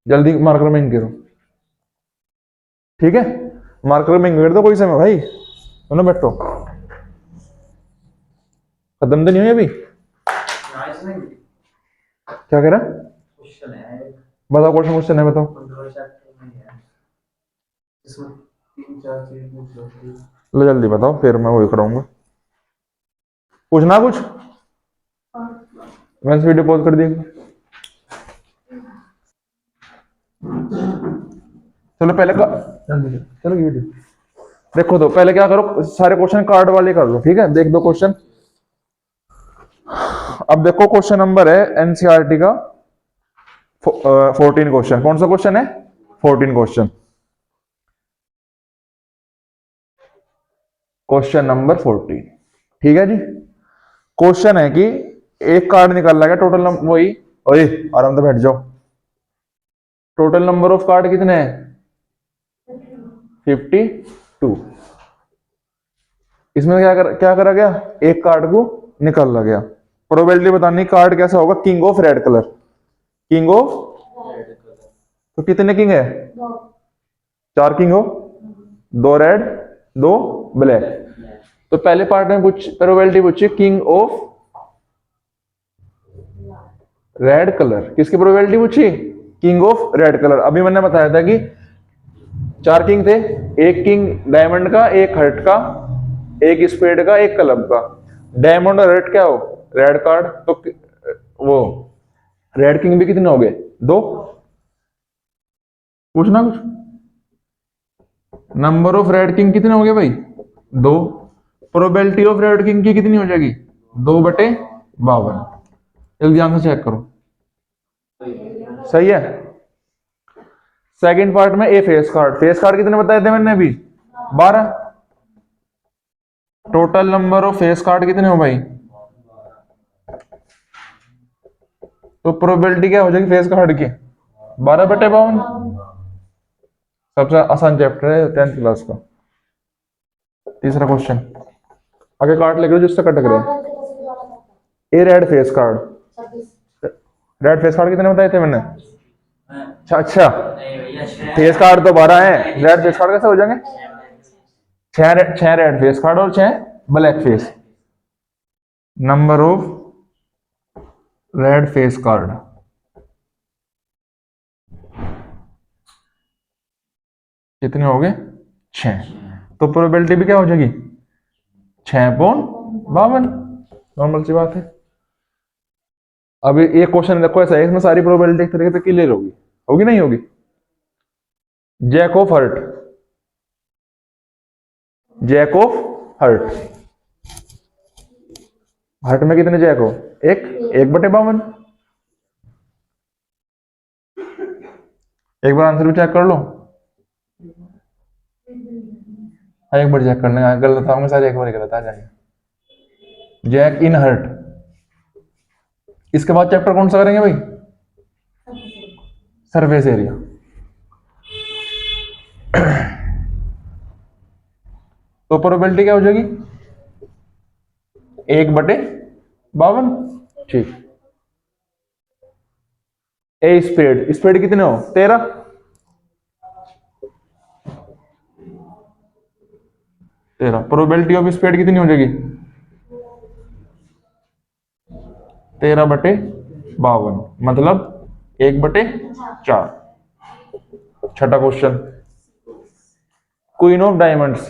जल्दी मार्कर में करो, ठीक है, मार्कर में कर दो कोई समय भाई, सुनो बैठो, खत्म तो नहीं हुई अभी। क्या कह रहा, बताओ क्वेश्चन है, बताओ। लो जल्दी बताओ, फिर मैं वही कराऊंगा। पूछना कुछ, मैंने वीडियो पॉज कर दिया। चलो पहले का, चलो वीडियो देखो, तो पहले क्या करो, सारे क्वेश्चन कार्ड वाले कर लो, ठीक है, देख दो क्वेश्चन। अब देखो क्वेश्चन नंबर है एनसीईआरटी का 14 क्वेश्चन। कौन सा क्वेश्चन है, 14 क्वेश्चन। क्वेश्चन नंबर 14, ठीक है जी। क्वेश्चन है कि एक कार्ड निकाल लगा, टोटल नंबर वही, ओए आराम से बैठ जाओ। टोटल नंबर ऑफ कार्ड कितने हैं, 52। इसमें क्या करा गया, एक कार्ड को निकाला गया। प्रोबेबिलिटी बतानी कार्ड कैसा होगा, king of red colour, king of, तो कितने किंग है, 4 किंग हो, 2 रेड 2 ब्लैक। तो पहले पार्ट में प्रोबेबिलिटी पूछी किंग ऑफ रेड कलर, किसकी प्रोबेबिलिटी पूछी, किंग ऑफ रेड कलर। अभी मैंने बताया था कि 4 किंग थे, एक किंग डायमंड का, एक हर्ट का, एक स्पेड का, एक क्लब का। डायमंड और हर्ट क्या हो, रेड कार्ड, तो वो रेड किंग भी कितने हो गए, 2। पूछना कुछ, नंबर ऑफ रेड किंग कितने हो गए भाई, 2। प्रोबेबिलिटी ऑफ रेड किंग की कितनी हो जाएगी, 2/52। जल्दी आंसर चेक करो, सही है। सेकंड पार्ट में ए फेस कार्ड, फेस कार्ड कितने बताए थे मैंने अभी, 12। Total number of face card कितने हो भाई, तो प्रोबेबिलिटी क्या हो जाएगी फेस कार्ड की, 12/52। सबसे आसान चैप्टर है 10th क्लास का। तीसरा क्वेश्चन, आगे कार्ड लेकर जिससे कटक रहे, A red face card, red face card कितने बताए थे मैंने, अच्छा अच्छा, फेस कार्ड तो 12 है, रेड फेस कार्ड कैसे हो जाएंगे, 6 रेड फेस कार्ड और 6 black face. Number of red face card कितने हो गए, 6। तो प्रोबेबिलिटी भी क्या हो जाएगी, 6/52, नॉर्मल सी बात है। अभी एक क्वेश्चन देखो ऐसा है, इसमें सारी प्रोबेबिलिटी एक तरीके से क्लियर होगी, होगी नहीं होगी। Jack of heart, jack of heart, heart में कितने जैक हो, 1/52। एक बार आंसर भी चेक कर लो, एक बार चेक करने गलत होंगे सारे, एक बार गलत आ जाएंगे। जैक इन हर्ट, इसके बाद चैप्टर कौन सा करेंगे भाई, सरफेस एरिया। तो प्रोबेबिलिटी क्या हो जाएगी, 1/52, ठीक। ए स्पेड, स्पेड कितने हो, 13। प्रोबेबिलिटी ऑफ स्पेड कितनी हो जाएगी, 13/52, मतलब 1/4। छठा क्वेश्चन, क्वीन ऑफ डायमंड्स,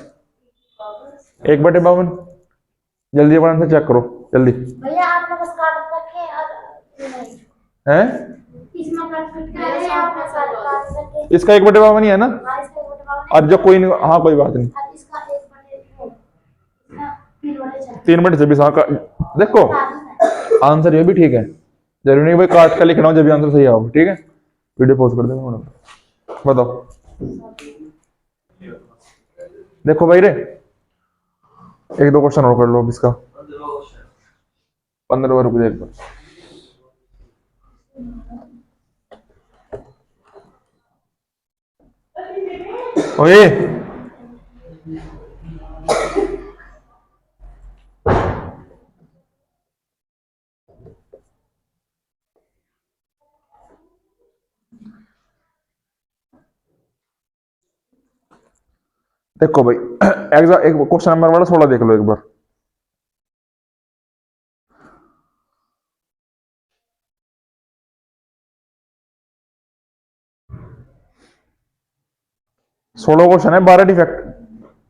1/52। जल्दी अपना आंसर चेक करो, जल्दी भैया, आपने बस कार्ड रखे हैं, इसका 1/52 ही है ना, और जो कोई नहीं, हाँ कोई बात नहीं, 3/26। हाँ देखो आंसर ये भी ठीक है, जरूरी नहीं भाई काट का लिखना हो जब भी आंसर सही आओ, ठीक है। वीडियो पॉज कर देंगे, बताओ। देखो भाई रे, एक दो क्वेश्चन और कर लो अब इसका, 15 रुक जाए। ओए देखो भाई, एग्जाम एक क्वेश्चन नंबर वाला 16 देख लो एक बार। 16 क्वेश्चन है, 12 डिफेक्ट,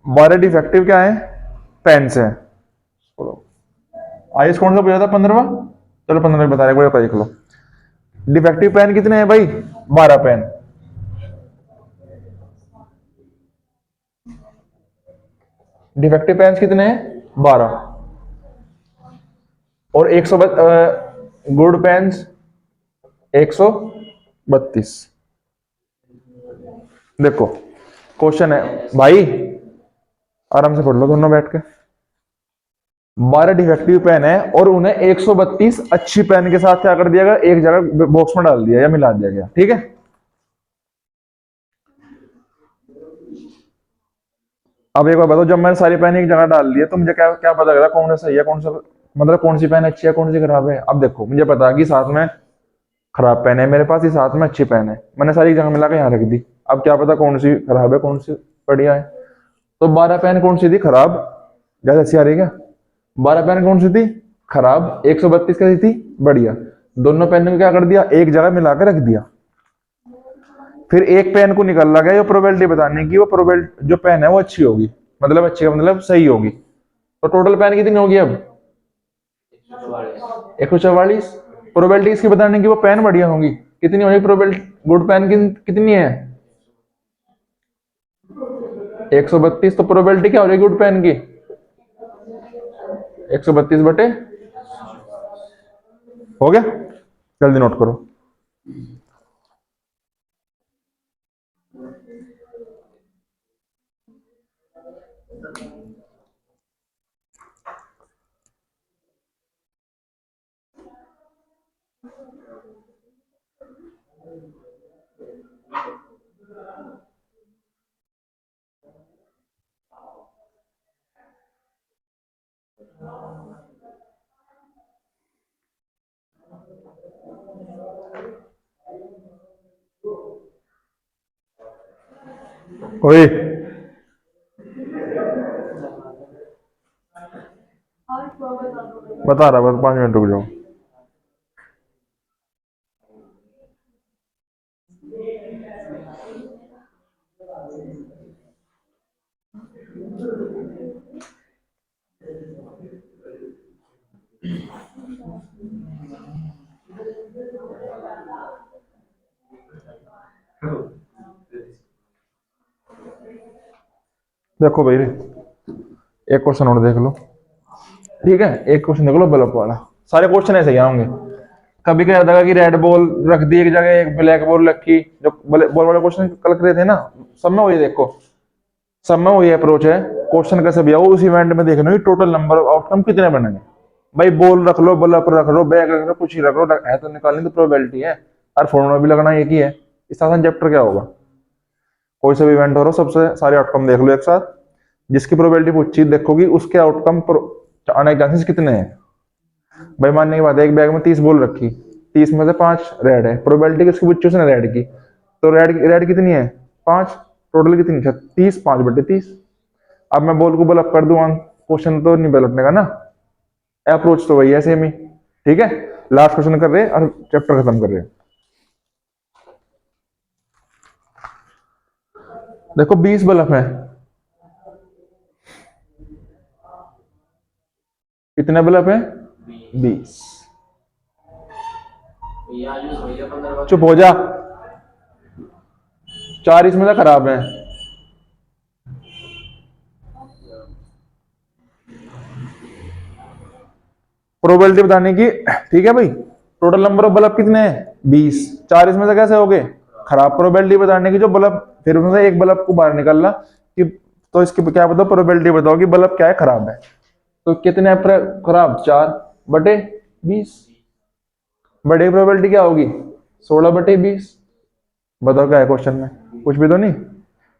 12 डिफेक्टिव क्या है, पेन से। आयुष कौन सा पूछा था, 15वां? चलो 15 बता रहे, कोई देख लो। डिफेक्टिव पेन कितने हैं भाई, 12 पेन। डिफेक्टिव पेन कितने हैं, 12। और 100 गुड पेन्स 132। देखो क्वेश्चन है भाई, आराम से पढ़ लो दोनों बैठ के। 12 डिफेक्टिव पेन है और उन्हें 132 अच्छी पेन के साथ क्या कर दिया गया, एक जगह बॉक्स में डाल दिया या मिला दिया गया, ठीक है। अब एक बार बताओ, जब मैंने सारी पेन एक जगह डाल दी है तो मुझे क्या क्या पता लगा कौन सा सही है, कौन सा मतलब कौन सी पेन अच्छी है कौन सी खराब है। अब देखो मुझे पता है कि साथ में खराब पेन है मेरे पास, ही साथ में अच्छी पेन है, मैंने सारी जगह मिला के यहाँ रख दी। अब क्या पता कौन सी खराब है कौन सी बढ़िया है। तो 12 पेन कौन सी थी खराब, ज्यादा अच्छी आ रही है क्या? 12 पेन कौन सी थी खराब, 132 कैसी थी बढ़िया। दोनों पेन को क्या कर दिया, एक जगह मिला के रख दिया। फिर एक पेन को निकल लगा ये प्रोबेबिलिटी बताने की, वो प्रोबेबिलिटी जो पेन है वो अच्छी होगी, मतलब अच्छी मतलब सही होगी। तो टोटल पेन कितनी होगी अब, 144। प्रोबेबिलिटी इसकी बताने की वो पेन बढ़िया होगी, कितनी होगी प्रोबेबिलिटी, गुड पेन की कितनी है 132। तो प्रोबेबिलिटी क्या हो रही है गुड पेन की, 132 बटे, हो गया, जल्दी नोट करो। ओए बता रहा, बस 5 मिनट रुक जाओ। देखो भाई, एक क्वेश्चन और देख लो, ठीक है। एक क्वेश्चन देख लो बल्ब वाला, सारे क्वेश्चन ऐसे ही आएंगे। कभी क्या था कि रेड बॉल रख दी एक जगह, एक ब्लैक बॉल रखी, जो बॉल वाले क्वेश्चन कल करे थे ना, सब में वही देखो, सब में वही अप्रोच है। क्वेश्चन कैसे भी आओ, उस इवेंट में देखना कि टोटल नंबर ऑफ आउटकम कितने बनेंगे। भाई बॉल रख लो, बल्ब रख लो, बैग रख लो, कुछ ही रख लो, है तो निकालनी तो प्रोबेबिलिटी है, और फॉर्मूला भी लगना एक ही है। इस आसान चैप्टर क्या होगा, कोई सा भी इवेंट हो रहा हो सबसे सारे आउटकम देख लो एक साथ, जिसकी प्रोबेबिलिटी पूछी देखोगी उसके आउटकम आने के चांसेस कितने हैं। भाई मानने की बात है, एक बैग में 30 बॉल रखी, 30 में से 5 रेड है, प्रोबेबिलिटी किसकी पूछी उसने, रेड की। तो रेड रेड कितनी है 5, टोटल कितनी 36, 5/30। अब मैं बॉल को बल्ब कर दूं, क्वेश्चन तो नहीं पलटने का ना, अप्रोच तो वही है सेम ही, ठीक है। लास्ट क्वेश्चन कर रहे हैं और चैप्टर खत्म कर रहे हैं। देखो 20 बल्ब है, कितने बल्ब है 20। चुप हो जा, 4 इसमें से खराब है। प्रोबेबिलिटी बताने की, ठीक है भाई। टोटल नंबर ऑफ बल्ब कितने हैं 20, 4 इसमें से कैसे हो गए खराब। प्रोबेबिलिटी बताने की जो बल्ब, फिर उसमें से एक बल्ब को बाहर निकालना कि, तो इसकी क्या बताओ प्रोबेबिलिटी बताओ कि बल्ब क्या है खराब है। तो कितने खराब 4/20, बड़ी प्रोबेबिलिटी क्या होगी 16/20। बताओ क्या है क्वेश्चन में, कुछ भी तो नहीं।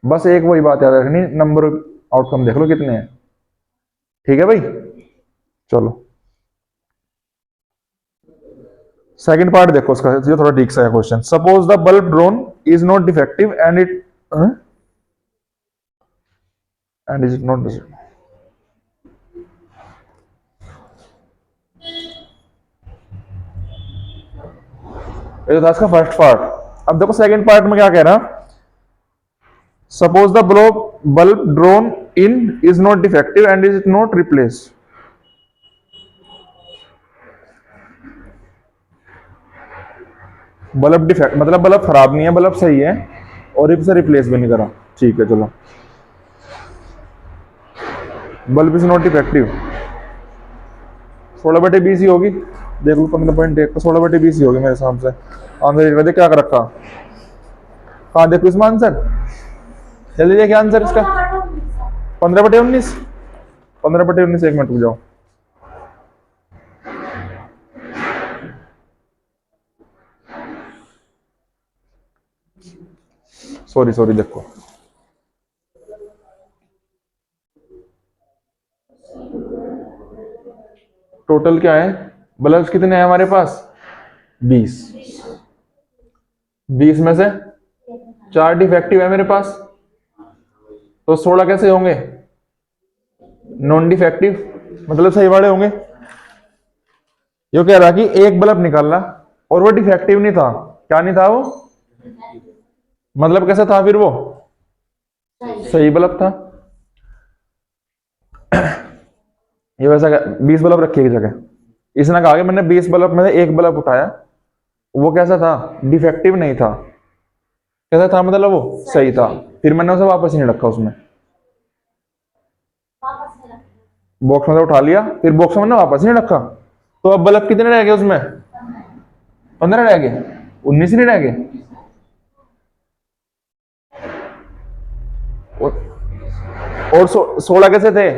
बस एक वही बात याद रखनी, नंबर आउटकम देख लो कितने हैं। ठीक है भाई, चलो सेकंड पार्ट देखो उसका, ये थोड़ा ठीक सा है question. Suppose the bulb drone is not defective and is not, ये था इसका फर्स्ट पार्ट। अब देखो सेकंड पार्ट में क्या कह रहा, suppose the bulb drone in is not defective and is not replace. Bulb defect मतलब बल्ब खराब नहीं है, बल्ब सही है और इसे रिप्लेस भी नहीं करा। ठीक है चलो, बल्ब इज नॉट डिफेक्टिव, 16/20 ही होगी, देख लो 15.1 तो 16/20 ही होगी मेरे हिसाब से। आंसर देख क्या कर रखा, कहा देखो इसमें आंसर, जल्दी देखिए आंसर इसका 15/19। 15/19, एक मिनट रुक जाओ। सॉरी सॉरी, देखो टोटल क्या है, बल्ब कितने हैं हमारे पास, 20। 20 में से 4 डिफेक्टिव है मेरे पास, तो 16 कैसे होंगे, नॉन डिफेक्टिव मतलब सही वाले होंगे। ये कह रहा कि एक बल्ब निकाला और वो डिफेक्टिव नहीं था, क्या नहीं था वो, मतलब कैसा था फिर वो, सही बल्ब था। ये वैसा 20 बल्ब रखी एक जगह, इसने कहा कि मैंने 20 बल्ब में से एक बल्ब उठाया, वो कैसा था, डिफेक्टिव नहीं था, कैसा था मतलब वो सही था, फिर मैंने उसे वापस नहीं रखा उसमें, बॉक्स में से उठा लिया, फिर बॉक्स में मैंने वापस नहीं रखा, तो अब बल्ब कितने रह गए उसमें, 15 रह गए, 19 नहीं रह गए। और 16 कैसे थे,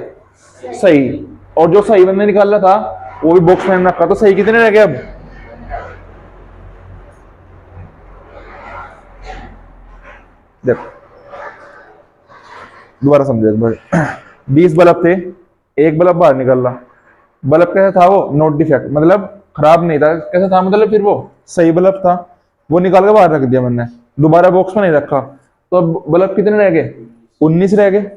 सही, और जो सही मैंने निकाला था वो भी बॉक्स में रखा, तो सही कितने रह गए अब, देखो दोबारा समझे एक बार। 20 बल्ब थे, एक बल्ब बाहर निकल रहा, बल्ब कैसा था वो, नॉट डिफेक्ट मतलब खराब नहीं था, कैसा था मतलब फिर वो सही बल्ब था, वो निकाल के बाहर रख दिया मैंने, दोबारा बॉक्स में नहीं रखा, तो अब बल्ब कितने रह गए, 19 रह गए।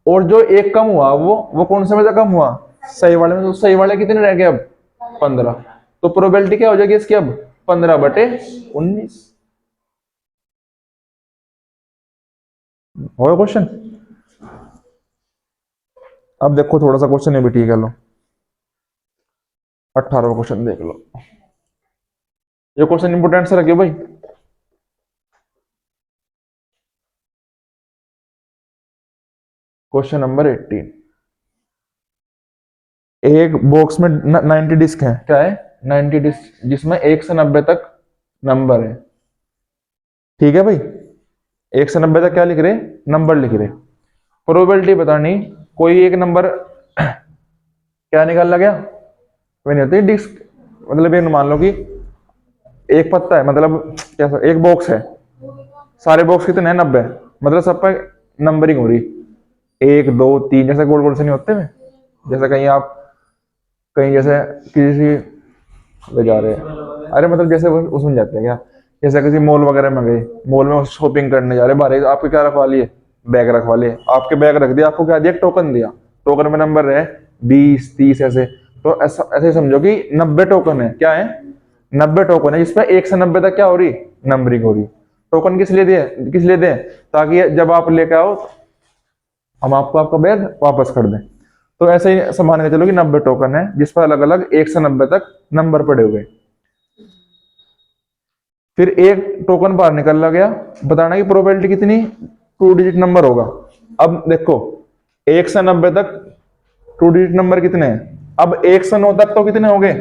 और जो एक कम हुआ वो कौन से में से कम हुआ, सही वाले में, तो सही वाले कितने रह गए अब, 15, तो प्रोबेबिलिटी क्या हो जाएगी इसकी अब, 15/19। हो क्वेश्चन। अब देखो थोड़ा सा क्वेश्चन ये भी ठीक है, लो 18वां क्वेश्चन देख लो, ये क्वेश्चन इंपोर्टेंट से रखियो भाई। क्वेश्चन नंबर 18, एक बॉक्स में 90 डिस्क है, क्या है 90 डिस्क, जिसमें 1 से 90 तक नंबर है। ठीक है भाई, 1 से 90 तक क्या लिख रहे, नंबर लिख रहे, प्रोबेबिलिटी बतानी, कोई एक नंबर क्या निकाल गया, वही नहीं होती डिस्क, मतलब ये मान लो कि एक पत्ता है, मतलब कैसा, एक बॉक्स है, सारे बॉक्स कितने हैं 90, मतलब सब पर नंबरिंग हो रही, 1 2 3, जैसे गोल गोल से नहीं होते में, जैसे कहीं आप कहीं जैसे किसी ले जा रहे हैं, अरे मतलब जैसे वो उसमें जाते हैं क्या, जैसे किसी मॉल वगैरह में गए, मॉल में शॉपिंग करने जा रहे, बाहर आपके क्या रखवा लिए, बैग रखवा लिए, आपके बैग रख दिया, आपको क्या दिया, टोकन दिया, टोकन में नंबर है 20 30 ऐसे, तो ऐसा ऐसे समझो कि 90 टोकन है, क्या है 90 टोकन है, जिसमें 1 से 90 तक क्या हो रही, नंबरिंग हो रही। टोकन किस लिए दिए, किस लिए दें, ताकि जब आप लेके आओ हम आपको आपका बैग वापस कर दें। तो ऐसे ही समान के चलो कि 90 टोकन है, जिस पर अलग अलग 1 से 90 तक नंबर पड़े हुए, फिर एक टोकन बाहर निकल गया, बताना कि प्रोबेबिलिटी कितनी, 2 डिजिट नंबर होगा। अब देखो 1 से 90 तक 2 डिजिट नंबर कितने हैं, अब 1 से 9 तक तो कितने हो गए,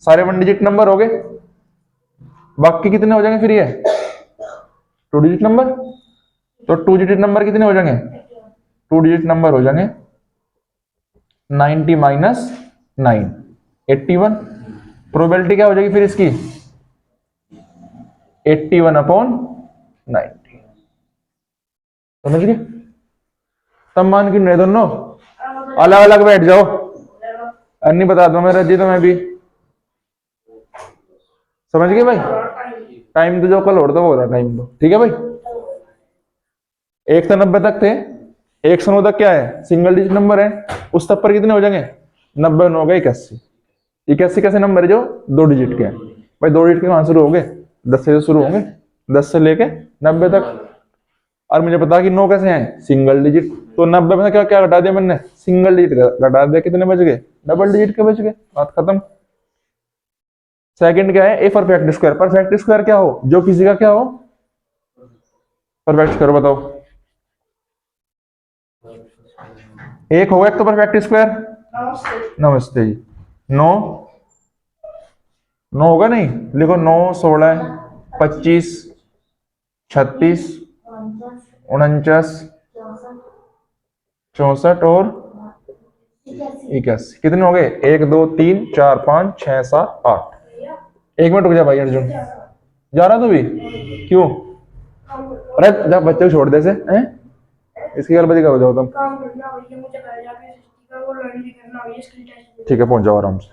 सारे 1 डिजिट नंबर हो गए, बाकी कितने हो जाएंगे फिर ये 2 डिजिट नंबर, तो 2 डिजिट नंबर कितने हो जाएंगे, 2 डिजिट नंबर हो जाएंगे 90 माइनस 9, 81। प्रोबेबिलिटी क्या हो जाएगी फिर इसकी, 81/90। समझ गए? तब मान की नहीं दोनों अलग अलग बैठ जाओ, अन्नी बता दो मैं रजी, तो मैं भी समझ गए भाई। टाइम तो जो कल और तो हो रहा टाइम तो ठीक है भाई। 1 से 90 तक थे, 1 से 9 तक क्या है, सिंगल डिजिट नंबर है। उस तक पर कितने हो जाएंगे, 90 9 गए 81। 81 कैसे नंबर है जो 2 डिजिट के हैं भाई, 2 डिजिट के कहां शुरू होंगे, 10 से शुरू होंगे, 10 से लेके 90 तक। और मुझे पता कि 9 कैसे हैं, सिंगल डिजिट। तो 90 में से क्या क्या घटा दिया मैंने, सिंगल डिजिट घटा दिया, कितने बच गए, डबल डिजिट के बच गए, बात खत्म। सेकंड क्या है, a perfect square. Perfect square क्या हो, जो किसी का क्या हो, परफेक्ट स्क्वायर बताओ। एक होगा एक तो परफेक्ट स्क्वायर, नमस्ते जी। 9 9 होगा नहीं, लिखो 9 16 25 36 49 64 और 81। कितने हो गए, 1 2 3 4 5 6 7 8। 1 मिनट रुक जा भाई अर्जुन, जा रहा तू भी, क्यों? अरे जब बच्चे को छोड़ दे से हैं, इसकी गलती करो जाओ तुम। ठीक है पहुंच जाओ आराम से,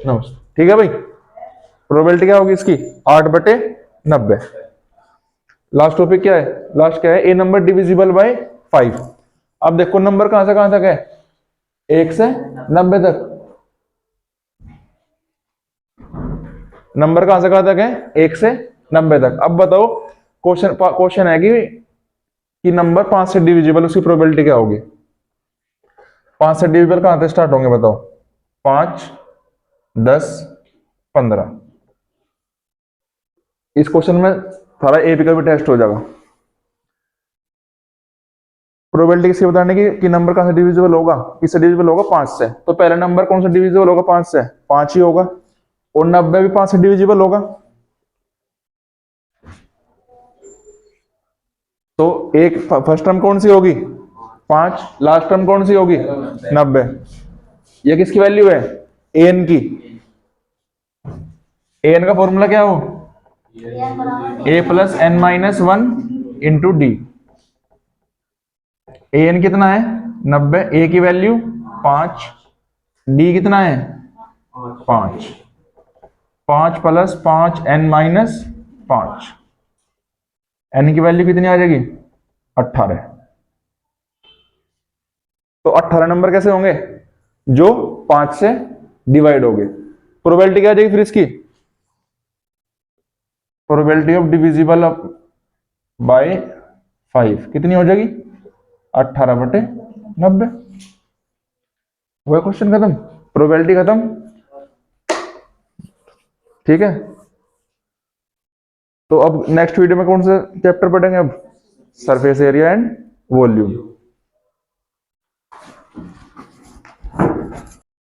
नमस्ते। ठीक है भाई, प्रोबेबिलिटी क्या होगी इसकी, 8/90। लास्ट टॉपिक क्या है, लास्ट क्या है, ए नंबर डिविजिबल बाय 5। अब देखो नंबर कहां तक है, 1 से 90 तक। नंबर कहां तक है, 1 से 90 तक। अब बताओ, क्वेश्चन है कि नंबर 5 से डिविजिबल, उसकी प्रोबेबिलिटी क्या होगी। 5 से डिविजिबल कहां से स्टार्ट होंगे बताओ, 5 10 15। इस क्वेश्चन में सारा एपी का भी टेस्ट हो जाएगा। प्रोबेबिलिटी किसकी बताने की कि नंबर कहां से डिविजिबल होगा, किससे डिविजिबल होगा, 5 से। तो पहला नंबर कौन सा डिविजिबल होगा 5 से, 5 ही होगा। और 90 भी 5 से डिविजिबल होगा। तो एक फर्स्ट टर्म कौन सी होगी, 5, लास्ट टर्म कौन सी होगी, 90। ये किसकी वैल्यू है, एन की। एन का फॉर्मूला क्या हो, A plus N minus 1 into D. N कितना है 90, ए की वैल्यू 5, डी कितना है 5, 5 प्लस 5 एन माइनस 5। एन की वैल्यू कितनी आ जाएगी 18। तो 18 नंबर कैसे होंगे, जो 5 से डिवाइड हो गए। प्रोबेबिलिटी क्या आ जाएगी फिर इसकी, प्रोबेबिलिटी ऑफ डिविजिबल बाय 5 कितनी हो जाएगी, 18/90। वो क्वेश्चन खत्म, प्रोबेबिलिटी खत्म। ठीक है, तो अब नेक्स्ट वीडियो में कौन सा चैप्टर पढ़ेंगे, अब सरफेस एरिया एंड वॉल्यूम।